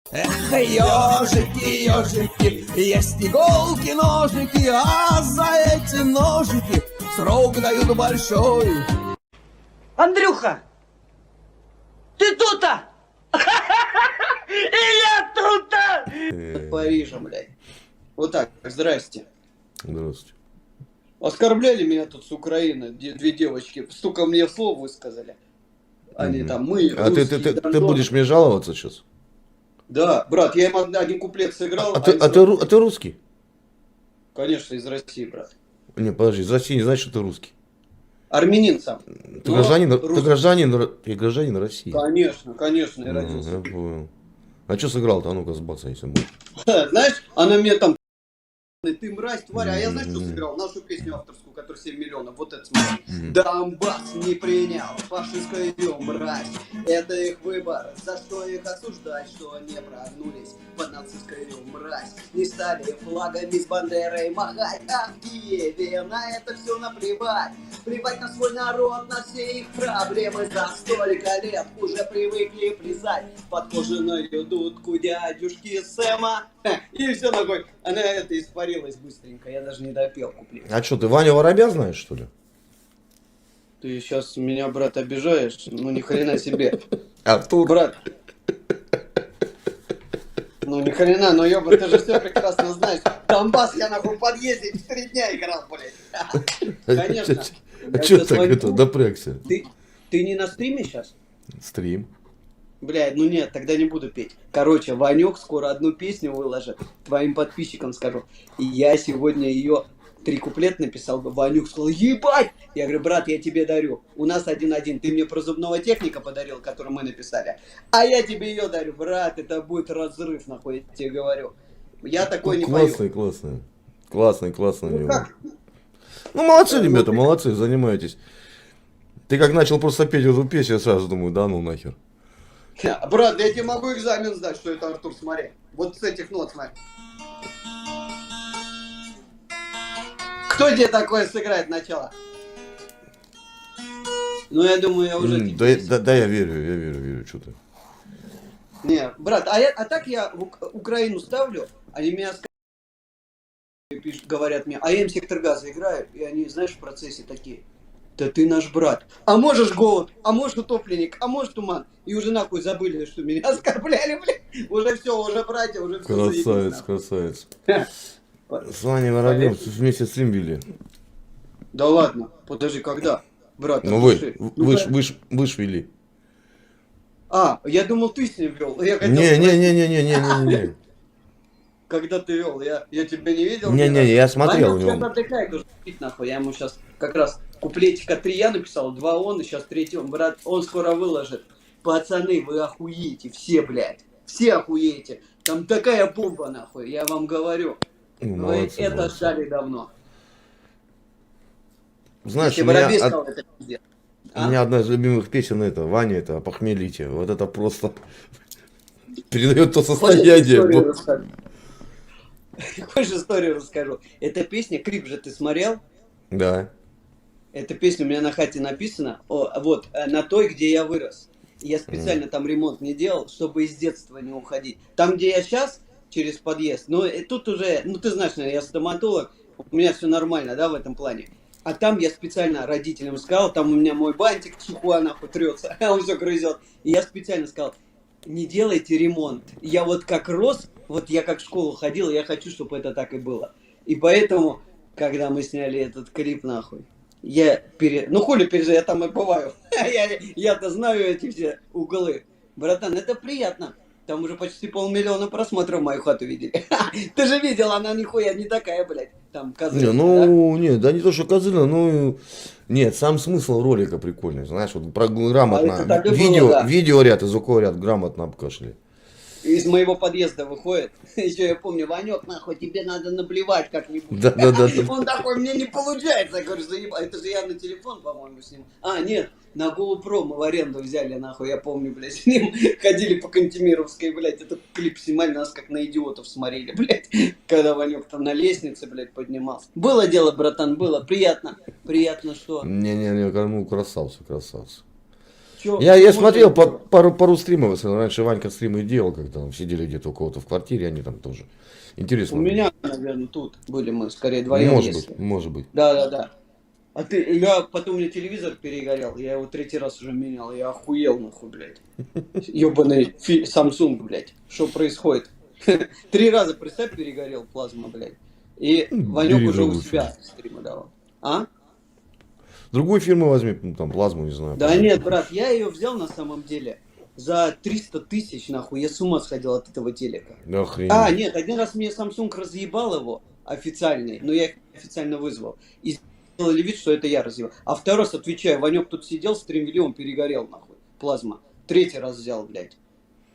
Эх, ежики, ежики, есть иголки, ножики, а за эти ножики срок дают большой. Андрюха, ты тут-то? И я тут-то! Парижа, блядь. Вот так, здрасте. Здравствуйте. Оскорбляли меня тут с Украины, две девочки, столько мне слов высказали. Они там, мы, А ты будешь мне жаловаться сейчас? Да, брат, я им один куплет сыграл. А ты русский? Конечно, из России, брат. Не, подожди, из России не значит, что ты русский. Армянин сам. Ты гражданин России. Конечно, конечно, я родился. Я понял. А что сыграл-то? А ну-ка, сбацай, если будет. Знаешь, она мне там... Ты мразь, тварь, а я знаешь, что сыграл? Нашу песню авторскую, которая 7 миллионов, вот это смотри. Донбасс не принял фашистскую мразь. Это их выбор, за что их осуждать, что они прогнулись под нацистскую мразь. Не стали флагами с бандерой махать, а в Киеве на это все наплевать. Плевать на свой народ, на все их проблемы. За столько лет уже привыкли плясать под кожаную дудку дядюшки Сэма. И все такой, она это испарилась быстренько, я даже не допел куплет. А что, ты Ваню Воробья знаешь, что ли? Ты сейчас меня, брат, обижаешь? Ну ни хрена себе. Артур. Брат. Ну ни хрена, ну ёба, ты же все прекрасно знаешь. Донбасс я нахуй в подъезде 4 дня играл, блядь. Конечно. А что так это, напрягся? Ты не на стриме сейчас? Стрим. Блядь, ну нет, тогда не буду петь. Короче, Ванек скоро одну песню выложит, твоим подписчикам скажу. И я сегодня ее 3 куплета написал, Ванюк сказал, ебать! Я говорю, брат, я тебе дарю. У нас 1-1. Ты мне про зубного техника подарил, который мы написали. А я тебе ее дарю, брат, это будет разрыв, нахуй, я тебе говорю. Я такой не пою. Классный. Ну как? Ну молодцы, ребята, молодцы, занимаетесь. Ты как начал просто петь эту песню, я сразу думаю, да ну нахер. Брат, я тебе могу экзамен сдать, что это Артур, смотри. Вот с этих нот, смотри. Кто тебе такое сыграет начало? Ну, я думаю, я уже... Да, я верю, что ты. Не, брат, а так я в Украину ставлю, они меня пишут, говорят мне, а я им сектор газа играю, и они, знаешь, в процессе такие, да ты наш брат. А можешь голод, а можешь утопленник, а можешь туман. И уже нахуй забыли, что меня оскорбляли, блядь. Уже все, уже братья, уже все. Красавец. С Ваней Воробьем вместе с ним били. Да ладно, подожди, когда? Брат, ну вы ж вели. А, я думал, ты с ним вел. Не. Когда ты вел, я тебя не видел. Не, я смотрел у него. Он сейчас отдыхает уже, нахуй. Я ему сейчас как раз куплетика 3 я написал, 2 он, и сейчас 3 он. Брат, он скоро выложит. Пацаны, вы охуеете, все, блядь. Все охуеете. Там такая бомба, нахуй, я вам говорю. Вы это ждали давно. Знаешь, у меня одна из любимых песен это, Ваня, это «Похмелите». Вот это просто передает то состояние. Хочешь историю расскажу? Эта песня, клип же ты смотрел? Да. Эта песня у меня на хате написана, вот, на той, где я вырос. Я специально там ремонт не делал, чтобы из детства не уходить. Там, где я сейчас, через подъезд, ну, тут уже, ну, ты знаешь, наверное, я стоматолог, у меня все нормально, да, в этом плане. А там я специально родителям сказал, там у меня мой бантик чихуа нахуй трется, он все грызет. И я специально сказал, не делайте ремонт. Я вот как рос, вот я как в школу ходил, я хочу, чтобы это так и было. И поэтому, когда мы сняли этот клип, нахуй, ну хули я там и бываю. Я-то знаю эти все углы. Братан, это приятно. Там уже почти 500 000 просмотров мою хату видели. Ты же видел, она нихуя не такая, блядь. Там козырная. Не, да не то, что козырная, ну... Нет, сам смысл ролика прикольный, знаешь, вот грамотно. Видеоряд и звукоряд грамотно обкашляли. Из моего подъезда выходит. Еще я помню, Ванек, нахуй, тебе надо наблевать как-нибудь. Да. Он такой, мне не получается. Я говорю, заебал. Это же я на телефон, по-моему, с ним. А, нет, на GoPro мы в аренду взяли, нахуй. Я помню, блядь, с ним ходили по Кантемировской, блядь. Этот клип снимали, нас как на идиотов смотрели, блядь. Когда Ванек там на лестнице, блядь, поднимался. Было дело, братан, было. Приятно. Приятно, что... Не, ну красавцы. Чё, Я чё смотрел можно сделать? пару стримов, если раньше Ванька стримы делал, когда там сидели где-то у кого-то в квартире, они там тоже. У Интересно было. меня, наверное, тут были мы, скорее, вдвоем, Может если. быть, может быть. Да, да, да. А ты, я потом у меня телевизор перегорел, я его 3-й раз уже менял, я охуел нахуй, блядь. Ёбаный Samsung, блядь. Что происходит? 3 раза, представь, перегорел плазма, блядь. И Ванек Бери уже у другую себя стримы давал. А? Другую фирму возьми, ну, там плазму, не знаю. Да нет, брат, я ее взял на самом деле за 300 тысяч, нахуй. Я с ума сходил от этого телека. Да А, охренеть. нет, один раз мне Samsung разъебал его официальный, но я их официально вызвал. И сделали вид, что это я разъебал. А 2-й раз, отвечаю, Ванек тут сидел, стрим вели, он перегорел, нахуй, плазма. 3-й раз взял, блядь.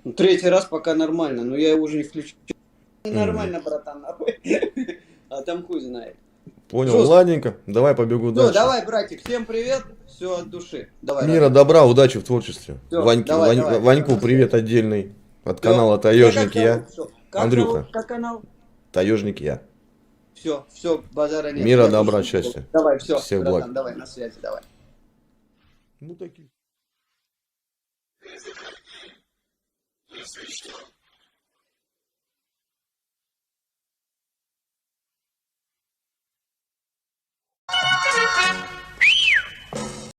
Ну, 3-й раз пока нормально, но я его уже не включу. Нормально, братан, нахуй. А там хуй знает. Понял, Жестко. ладненько. Давай побегу Ну, дальше. давай, братик, всем привет, все от души. Давай, Мира, Радик. добра, удачи в творчестве. Всё, Ваньке, давай, давай. Ваньку Всё, привет отдельный. От Всё. канала Тебя Таежник как я. зовут? Всё. Как Андрюха. зовут? Как канал? Таежник я. Все, базара нет. Мира, Я добра, тоже- счастья. Давай, все, Всех братан, благ. давай, на связи, давай. Ну такие.